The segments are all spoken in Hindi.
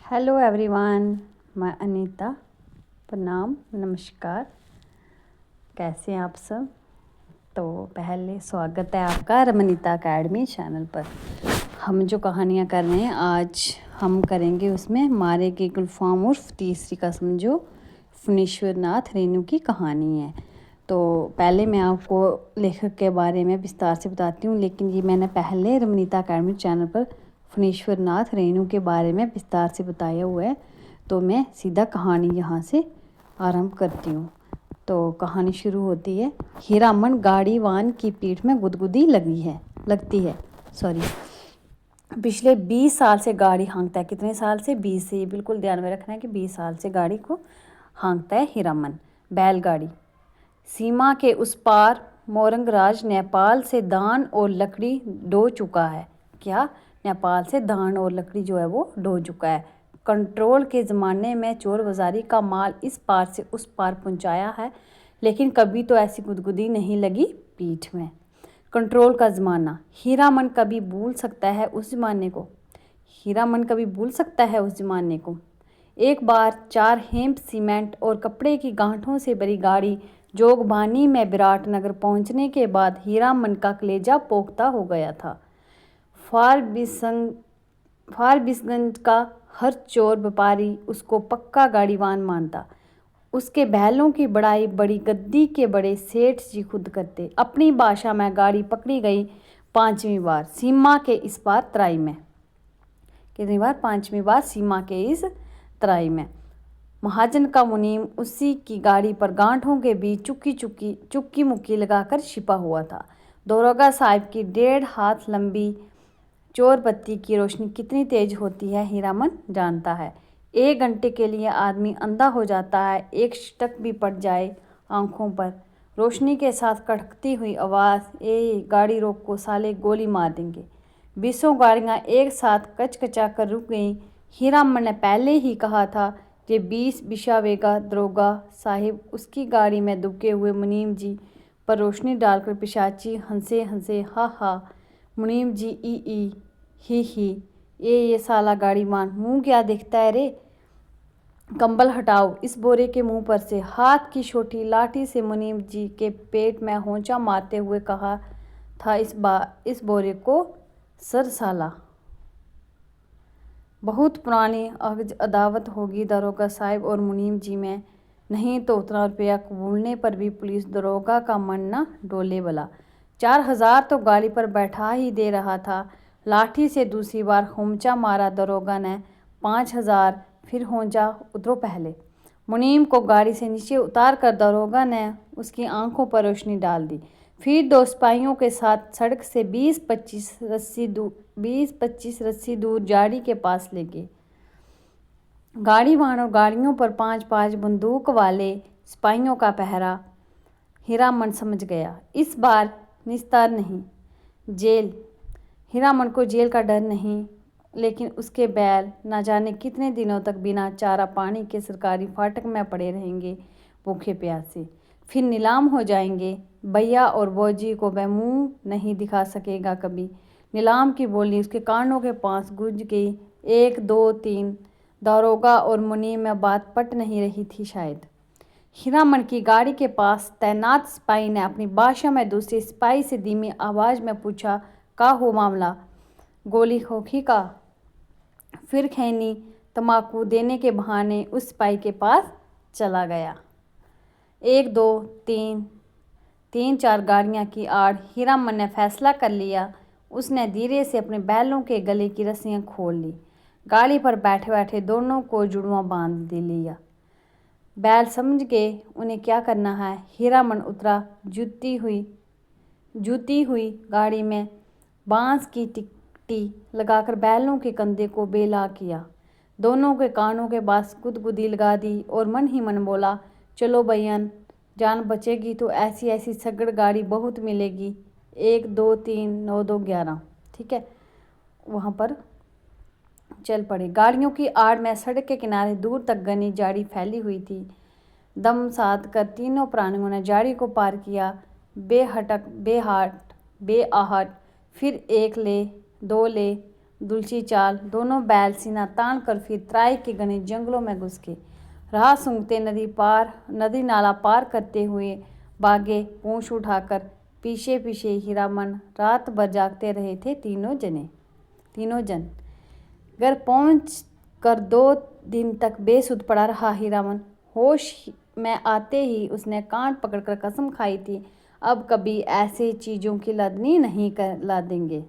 हेलो एवरीवन, मैं अनीता। प्रणाम, नमस्कार। कैसे हैं आप सब? तो पहले स्वागत है आपका रमनीता अकेडमी चैनल पर। हम जो कहानियाँ कर रहे हैं आज हम करेंगे उसमें मारे के गुलफाम उर्फ तीसरी कसम जो फणीश्वर नाथ रेणु की कहानी है। तो पहले मैं आपको लेखक के बारे में विस्तार से बताती हूँ, लेकिन ये मैंने पहले रमनीता अकेडमी चैनल पर फणीश्वर नाथ रेणु के बारे में विस्तार से बताया हुआ है। तो मैं सीधा कहानी यहाँ से आरंभ करती हूँ। तो कहानी शुरू होती है। हीरामन गाड़ी वाहन की पीठ में गुदगुदी लगती है। पिछले 20 साल से गाड़ी हाँकता है। कितने साल से? 20 से। ये बिल्कुल ध्यान में रखना है कि 20 साल से गाड़ी को हाँकता है हीरामन। बैलगाड़ी। सीमा के उस पार मोरंगराज नेपाल से धान और लकड़ी ढो चुका है। क्या? नेपाल से धान और लकड़ी जो है वो ढो चुका है। कंट्रोल के ज़माने में चोर बाजारी का माल इस पार से उस पार पहुंचाया है, लेकिन कभी तो ऐसी गुदगुदी नहीं लगी पीठ में। कंट्रोल का ज़माना। हीरामन कभी भूल सकता है उस ज़माने को? हीरामन कभी भूल सकता है उस ज़माने को? एक बार 4 हेम्प सीमेंट और कपड़े की गांठों से भरी गाड़ी जोगबानी में विराटनगर पहुंचने के बाद हीरामन का कलेजा पोख्ता हो गया था। फारबिसगंज का हर चोर व्यापारी उसको पक्का गाड़ीवान मानता। उसके बैलों की बड़ाई बड़ी गद्दी के बड़े सेठ जी खुद करते। अपनी भाषा में गाड़ी पकड़ी गई 5वीं बार सीमा के इस पार तराई में। कितनी बार? 5वीं बार सीमा के इस तराई में। महाजन का मुनीम उसी की गाड़ी पर गांठों के बीच चुक्की मुक्की लगाकर छिपा हुआ था। दरोगा साहब की 1.5 हाथ लंबी चोर बत्ती की रोशनी कितनी तेज होती है हीरामन जानता है। 1 घंटे के लिए आदमी अंधा हो जाता है। एक छटक भी पड़ जाए आंखों पर। रोशनी के साथ कड़कती हुई आवाज़, ए गाड़ी रोको साले, गोली मार देंगे। 20 गाड़ियाँ एक साथ कचकचा कर रुक गईं। हीरामन ने पहले ही कहा था कि 20 बिशावेगा। दरोगा साहिब उसकी गाड़ी में दुबके हुए मुनीम जी पर रोशनी डालकर पिशाची हंसे हंसे हा हा। मुनीम जी ई ही ये साला गाड़ीमान मुंह क्या देखता है रे? कंबल हटाओ इस बोरे के मुंह पर से। हाथ की छोटी लाठी से मुनीम जी के पेट में होंचा मारते हुए कहा था, इस बोरे को सर साला। बहुत पुरानी अदावत होगी दरोगा साहब और मुनीम जी में, नहीं तो उतना रुपया कबूलने पर भी पुलिस दरोगा का मन न डोले वाला। 4000 तो गाड़ी पर बैठा ही दे रहा था। लाठी से दूसरी बार होंचा मारा दरोगा ने। 5000। फिर होंचा, उतरो पहले। मुनीम को गाड़ी से नीचे उतार कर दरोगा ने उसकी आंखों पर रोशनी डाल दी। फिर 2 सिपाहियों के साथ सड़क से 20-25 रस्सी दूर जाड़ी के पास ले गए। गाड़ी वाहन और गाड़ियों पर 5-5 बंदूक वाले सिपाहियों का पहरा। हीरामन समझ गया, इस बार निस्तार नहीं, जेल। हीरामन को जेल का डर नहीं, लेकिन उसके बैल न जाने कितने दिनों तक बिना चारा पानी के सरकारी फाटक में पड़े रहेंगे, भूखे प्यासे। फिर नीलाम हो जाएंगे। भैया और बौजी को वह मुंह नहीं दिखा सकेगा कभी। नीलाम की बोली उसके कानों के पास गूंज गई। 1 2 3। दारोगा और मुनीम में बात पट नहीं रही थी शायद। हीरामन की गाड़ी के पास तैनात सिपाही ने अपनी भाषा में दूसरे सिपाही से धीमी आवाज में पूछा, का हो मामला? गोली खोखी का? फिर खैनी तम्बाकू देने के बहाने उस सिपाही के पास चला गया। 1 2 3 3-4 गाड़ियाँ की आड़ हीरामन ने फैसला कर लिया। उसने धीरे से अपने बैलों के गले की रस्सियाँ खोल ली। गाड़ी पर बैठे बैठे दोनों को जुड़वा बांध लिया। बैल समझ गए उन्हें क्या करना है। हीरामन उतरा। जूती हुई गाड़ी में बांस की टिकटी लगाकर बैलों के कंधे को बेला किया। दोनों के कानों के पास गुदगुदी लगा दी और मन ही मन बोला, चलो भैयन, जान बचेगी तो ऐसी ऐसी सगड़ गाड़ी बहुत मिलेगी। 1 2 3 9 2 11। ठीक है, वहाँ पर चल पड़े। गाड़ियों की आड़ में सड़क के किनारे दूर तक घनी झाड़ी फैली हुई थी। दम साध कर तीनों प्राणियों ने झाड़ी को पार किया। बेहटक बेआहट। फिर 1 ले, 2 ले, दुलची चाल। दोनों बैल सीना तान कर फिर त्राई के घने जंगलों में घुस गए। राह सूंघते नदी नाला पार करते हुए भागे पूंछ उठाकर। पीछे पीछे हीरामन रात भर जागते रहे थे तीनों जन। घर पहुँच कर 2 दिन तक बेसुध पड़ा रहा हीरामन। होश में आते ही उसने कान पकड़कर कसम खाई थी, अब कभी ऐसे चीज़ों की लदनी नहीं ला देंगे।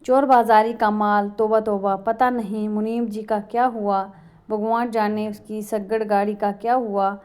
चोर बाजारी का माल, तौबा तौबा, पता नहीं मुनीम जी का क्या हुआ, भगवान जाने उसकी सग्गड़ गाड़ी का क्या हुआ।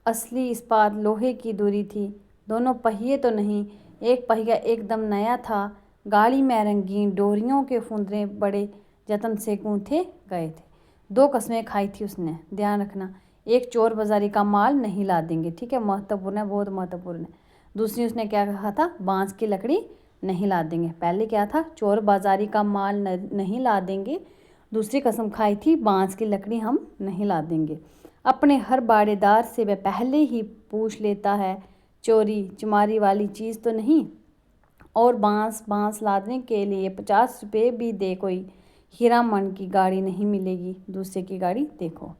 असली इस्पात लोहे की दूरी थी, दोनों पहिए तो नहीं, एक पहिया एकदम नया था। गाड़ी में रंगीन डोरियों के फुंदरे बड़े जतन से गूंथे गए थे। 2 कस्में खाई थी उसने, ध्यान रखना, एक चोर बाजारी का माल नहीं ला देंगे, ठीक है, महत्वपूर्ण है, बहुत महत्वपूर्ण है। दूसरी उसने क्या कहा था, बांस की लकड़ी नहीं ला देंगे। पहले क्या था, चोर बाजारी का माल नहीं ला देंगे। दूसरी कसम खाई थी, बांस की लकड़ी हम नहीं ला देंगे। अपने हर बाड़ेदार से वह पहले ही पूछ लेता है, चोरी चमारी वाली चीज़ तो नहीं, और बांस लादने के लिए 50 रुपये भी दे कोई। हीरामन की गाड़ी नहीं मिलेगी, दूसरे की गाड़ी देखो।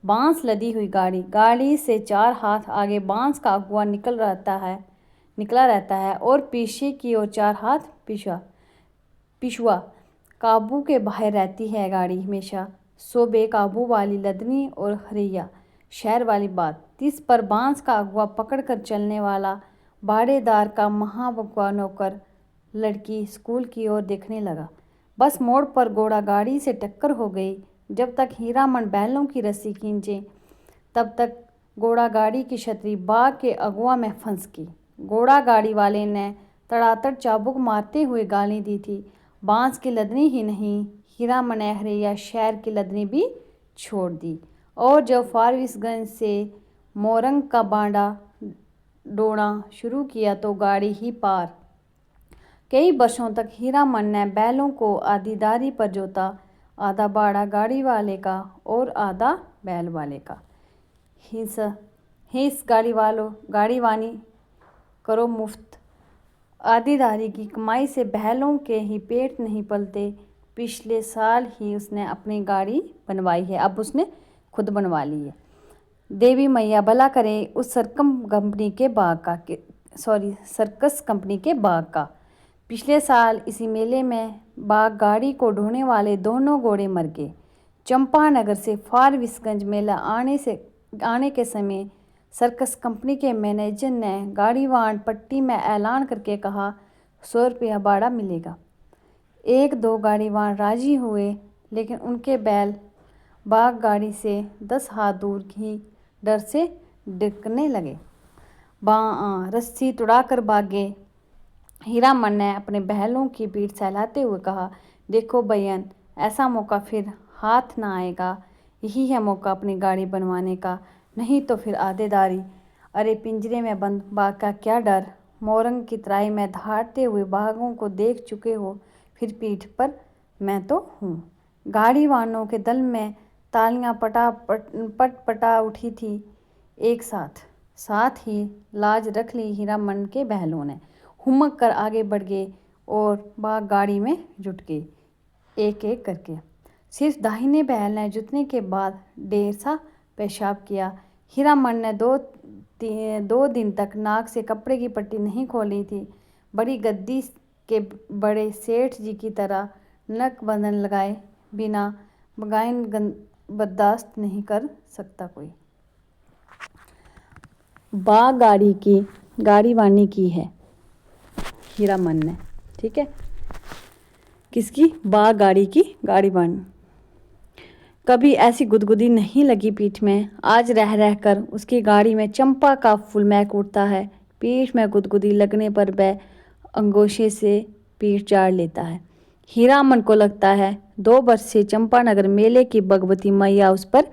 बांस लदी हुई गाड़ी से 4 हाथ आगे बांस का अगुआ निकला रहता है और पीछे की ओर 4 हाथ पिछुआ। काबू के बाहर रहती है गाड़ी हमेशा, सो बेकाबू वाली लदनी और हरैया शहर वाली बात। तिस पर बांस का अगुआ पकड़ कर चलने वाला बाड़ेदार का महाबगवा नौकर लड़की स्कूल की ओर देखने लगा। बस मोड़ पर घोड़ा गाड़ी से टक्कर हो गई। जब तक हीरामन बैलों की रस्सी खींचे तब तक घोड़ा गाड़ी की छतरी बाग के अगुआ में फंस गई। घोड़ा गाड़ी वाले ने तड़ातड़ चाबुक मारते हुए गाली दी थी। बांस की लदनी ही नहीं, हीरामन ने हरैया शहर की लदनी भी छोड़ दी। और जब फारबिसगंज से मोरंग का बांडा डोना शुरू किया तो गाड़ी ही पार। कई वर्षों तक हीरामन ने बैलों को आधीदारी पर जोता, आधा बाड़ा गाड़ी वाले का और आधा बैल वाले का। हिस्स गाड़ी वानी करो मुफ्त। आधीदारी की कमाई से बैलों के ही पेट नहीं पलते। पिछले साल ही उसने अपनी गाड़ी बनवाई है, अब उसने खुद बनवा ली है। देवी मैया भला करे उस सर्कस कंपनी के बाग का। पिछले साल इसी मेले में बाग गाड़ी को ढोने वाले दोनों घोड़े मर गए। चंपानगर से फारबिसगंज मेला आने के समय सर्कस कंपनी के मैनेजर ने गाड़ीवान पट्टी में ऐलान करके कहा, 100 रुपया भाड़ा मिलेगा। 1-2 गाड़ीवान राजी हुए, लेकिन उनके बैल बाग गाड़ी से 10 हाथ दूर ही डर से डिगने लगे, रस्सी तुड़ाकर भागे। हीरामन ने अपने बैलों की पीठ सहलाते हुए कहा, देखो बयन, ऐसा मौका फिर हाथ ना आएगा। यही है मौका अपनी गाड़ी बनवाने का, नहीं तो फिर आधेदारी। अरे पिंजरे में बंद बाघ का क्या डर, मोरंग की तराई में दहाड़ते हुए बाघों को देख चुके हो, फिर पीठ पर मैं तो हूँ। गाड़ी वालों के दल में तालियां पटा उठी थी एक साथ ही लाज रख ली हीरामन के बैलों ने। हुमक कर आगे बढ़ गए और बाघ गाड़ी में जुट गए, एक एक करके। सिर्फ दाहिने बैल ने जुटने के बाद ढेर सा पेशाब किया। हीरामन ने 2 दिन तक नाक से कपड़े की पट्टी नहीं खोली थी। बड़ी गद्दी के बड़े सेठ जी की तरह नक बंधन लगाए बिना बगाइन बर्दाश्त नहीं कर सकता कोई। बाघ गाड़ी वानी की है हीरामन ने, ठीक है, किसकी, बाघ गाड़ी की गाड़ी वानी। कभी ऐसी गुदगुदी नहीं लगी पीठ में, आज रह रहकर उसकी गाड़ी में चंपा का फूल महक उठता है। पीठ में गुदगुदी लगने पर वह अंगोशे से पीठ चाड़ लेता है। हीरामन को लगता है 2 वर्ष से चंपानगर मेले की भगवती मैया उस पर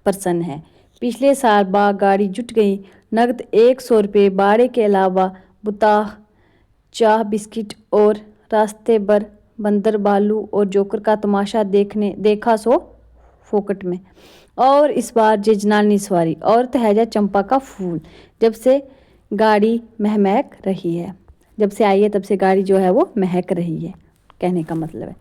प्रसन्न है। पिछले साल बाघ गाड़ी जुट गई। नगद 100 रुपये भाड़े के अलावा बुताह, चाह, बिस्किट और रास्ते भर बंदर, भालू और जोकर का तमाशा देखा सो फोकट में। और इस बार जजनानी सवारी और तहजा चंपा का फूल। जब से गाड़ी महक रही है, जब से आई है तब से गाड़ी जो है वो महक रही है। कहने का मतलब है।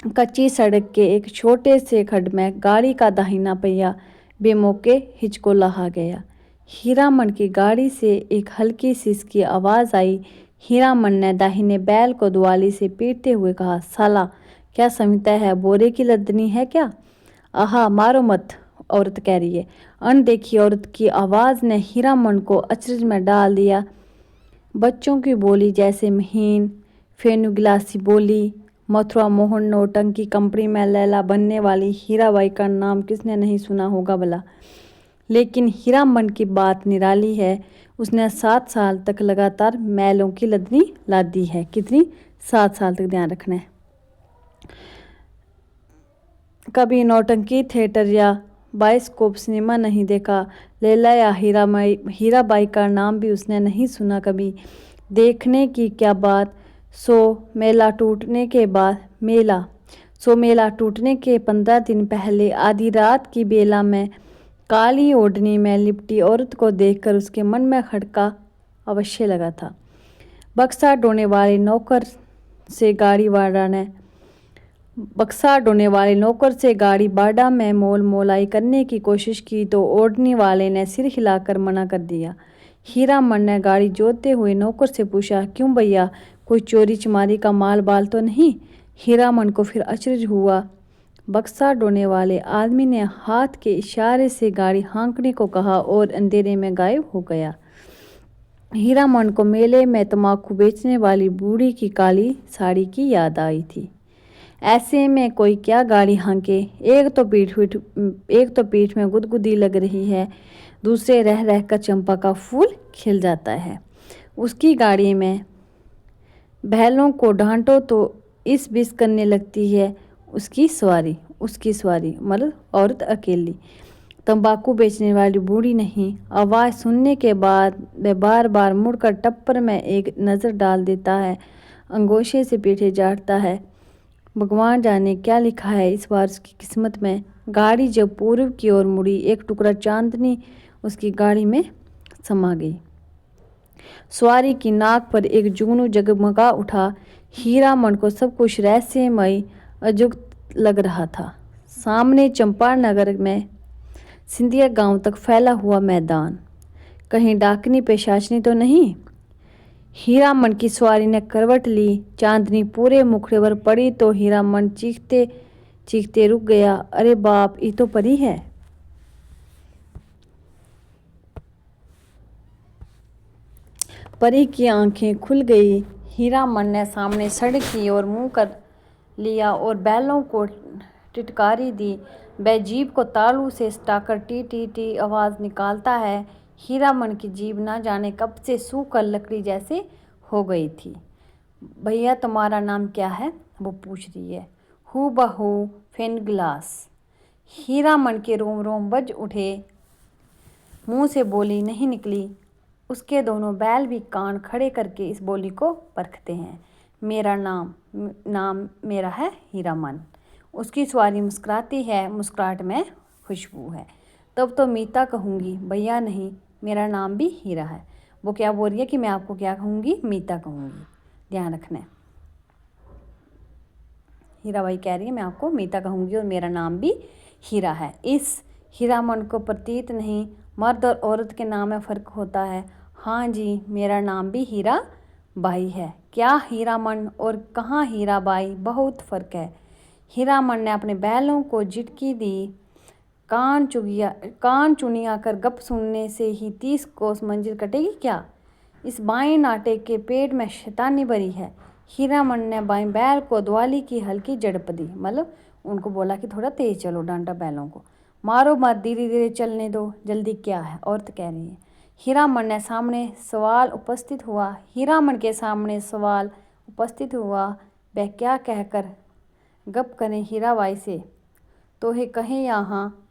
कच्ची सड़क के एक छोटे से खड्ड में गाड़ी का दाहिना पहिया बेमौके हिचकोलाहा गया। हीरामन की गाड़ी से एक हल्की सी इसकी आवाज़ आई। हीरामन ने दाहिने बैल को दुआली से पीटते हुए कहा, साला क्या समझता है, बोरे की लदनी है क्या? आहा मारो मत, औरत कह रही है। अनदेखी औरत की आवाज़ ने हीरामन को अचरज में डाल दिया। बच्चों की बोली जैसे महीन फेनु गिलासी बोली। मथुरा मोहन नौटंकी कंपनी में लैला बनने वाली हीराबाई का नाम किसने नहीं सुना होगा भला। लेकिन हीरामन की बात निराली है। उसने 7 साल तक लगातार मैलों की लदनी लादी है। कितनी? 7 साल तक, ध्यान रखना है। कभी नौटंकी थिएटर या बायोस्कोप सिनेमा नहीं देखा। लैला या हीराबाई का नाम भी उसने नहीं सुना कभी। देखने की क्या बात। सो मेला टूटने के 15 दिन पहले आधी रात की बेला में काली ओढ़नी में लिपटी औरत को देखकर उसके मन में खटका अवश्य लगा था। बक्सा ढोने वाले नौकर से गाड़ी बाड़ा में मोल मोलाई करने की कोशिश की तो ओढ़नी वाले ने सिर हिलाकर मना कर दिया। हीरामन ने गाड़ी जोतते हुए नौकर से पूछा, क्यों भैया, कोई चोरी चमारी का माल बाल तो नहीं? हीरामन को फिर अचरज हुआ। बक्सा ढोने वाले आदमी ने हाथ के इशारे से गाड़ी हाँकने को कहा और अंधेरे में गायब हो गया। हीरामन को मेले में तम्बाकू बेचने वाली बूढ़ी की काली साड़ी की याद आई थी। ऐसे में कोई क्या गाड़ी हाँके। एक तो पीठ में गुदगुदी लग रही है, दूसरे रह रहकर चंपा का फूल खिल जाता है। उसकी गाड़ी में बैलों को डांटो तो इस बिस करने लगती है। उसकी सवारी मतलब औरत अकेली, तंबाकू बेचने वाली बूढ़ी नहीं। आवाज़ सुनने के बाद वह बार बार मुड़कर टप्पर में एक नज़र डाल देता है, अंगोछे से पीछे जाटता है। भगवान जाने क्या लिखा है इस बार उसकी किस्मत में। गाड़ी जब पूर्व की ओर मुड़ी, एक टुकड़ा चांदनी उसकी गाड़ी में समा गई। सवारी की नाक पर एक जुगनू जगमगा उठा। हीरामन को सब कुछ रहस्यमय अजुक्त लग रहा था। सामने चंपानगर में सिंधिया गांव तक फैला हुआ मैदान, कहीं डाकनी पेशाचनी तो नहीं। हीरामन की सवारी ने करवट ली। चांदनी पूरे मुखड़े पर पड़ी तो हीरामन चीखते चीखते रुक गया। अरे बाप, ये तो परी है। परी की आंखें खुल गई। हीरामन ने सामने सड़क की ओर मुंह कर लिया और बैलों को टिटकारी दी। वह जीभ को तालू से सटाकर टी टी टी आवाज़ निकालता है। हीरामन की जीभ ना जाने कब से सूख कर लकड़ी जैसे हो गई थी। भैया तुम्हारा नाम क्या है, वो पूछ रही है। हू बहू फेनग्लास। हीरामन के रोम रोम बज उठे। मुंह से बोली नहीं निकली। उसके दोनों बैल भी कान खड़े करके इस बोली को परखते हैं। मेरा नाम मेरा है हीरामन। उसकी सवारी मुस्कुराती है, मुस्कुराहट में खुशबू है। तब तो मीता कहूँगी, भैया नहीं, मेरा नाम भी हीरा है। वो क्या बोल रही है कि मैं आपको क्या कहूँगी, मीता कहूँगी, ध्यान रखना है। हीराबाई कह रही है मैं आपको मीता कहूँगी और मेरा नाम भी हीरा है। इस हीरामन को प्रतीत नहीं मर्द और औरत के नाम में फ़र्क होता है। हाँ जी, मेरा नाम भी हीरा बाई है। क्या हीरामन और कहाँ हीराबाई, बहुत फ़र्क है। हीरामन ने अपने बैलों को झिटकी दी। कान चुनिया कर गप सुनने से ही 30 कोस मंजिल कटेगी क्या? इस बाएं नाटे के पेट में शैतानी भरी है। हीरामन ने बाएं बैल को द्वाली की हल्की झड़प दी, मतलब उनको बोला कि थोड़ा तेज चलो, डांटा बैलों को। मारो मत, धीरे धीरे चलने दो, जल्दी क्या है, औरत कह रही है। हीरामन के सामने सवाल उपस्थित हुआ। वह क्या कहकर गप करें हीराबाई से, तो हे कहें यहाँ।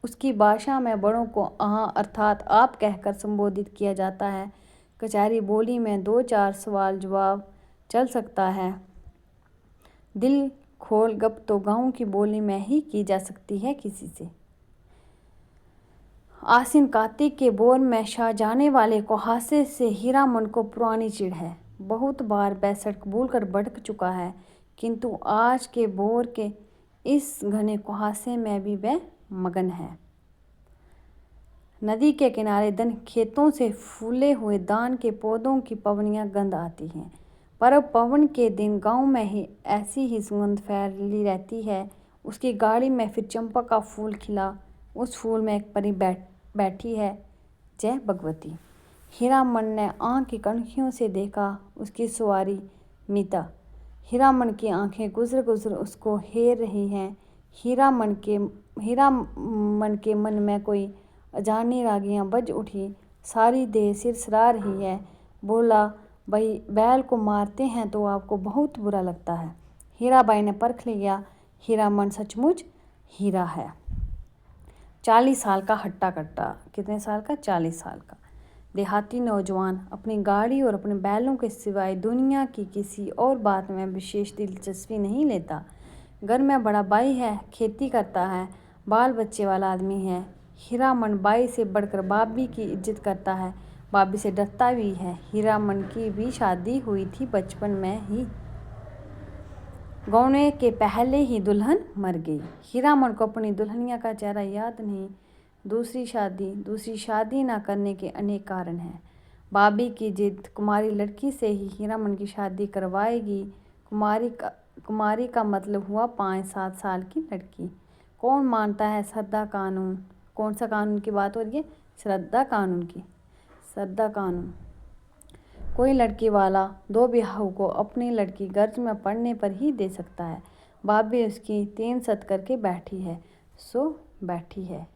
उसकी भाषा में बड़ों को अहाँ अर्थात आप कहकर संबोधित किया जाता है। कचहरी बोली में 2-4 सवाल जवाब चल सकता है। दिल खोल गप तो गांव की बोली में ही की जा सकती है किसी से। आसिन कार्तिक के बोर में शाह जाने वाले को हादसे से हीरामन को पुरानी चिढ़ है। बहुत बार वह सड़क भूल कर भटक चुका है। किंतु आज के भोर के इस घने कुहासे में भी वह मगन है। नदी के किनारे दन खेतों से फूले हुए दान के पौधों की पवनियाँ गंध आती हैं, पर पवन के दिन गांव में ही ऐसी ही सुगंध फैली रहती है। उसकी गाड़ी में फिर चंपा का फूल खिला, उस फूल में एक परी बैठी है, जय भगवती। हीरामन ने आँख की कणखियों से देखा उसकी सवारी मीता। हीरामन की आंखें गुजर गुजर उसको हेर रही हैं। हीरामन के मन में कोई अजानी रागियां बज उठी, सारी देह सिरसरा रही है। बोला, भाई बैल को मारते हैं तो आपको बहुत बुरा लगता है। हीराबाई ने परख लिया, हीरामन सचमुच हीरा है। 40 साल का हट्टा कट्टा। कितने साल का? 40 साल का देहाती नौजवान अपनी गाड़ी और अपने बैलों के सिवाय दुनिया की किसी और बात में विशेष दिलचस्पी नहीं लेता। घर में बड़ा भाई है, खेती करता है, बाल बच्चे वाला आदमी है। हीरामन बाई से बढ़कर भाभी की इज्जत करता है, भाभी से डरता भी है। हीरामन की भी शादी हुई थी बचपन में ही, गौने के पहले ही दुल्हन मर गई। हीरामन को अपनी दुल्हनिया का चेहरा याद नहीं। दूसरी शादी ना करने के अनेक कारण हैं। भाभी की जिद, कुमारी लड़की से ही हीरामन की शादी करवाएगी। कुमारी का मतलब हुआ 5-7 साल की लड़की। कौन मानता है श्रद्धा कानून? कौन सा कानून की बात हो रही है? श्रद्धा कानून की। श्रद्धा कानून। कोई लड़की वाला 2 ब्याहों को अपनी लड़की गर्ज में पड़ने पर ही दे सकता है। भाभी उसकी 3 सत करके बैठी है, सो बैठी है।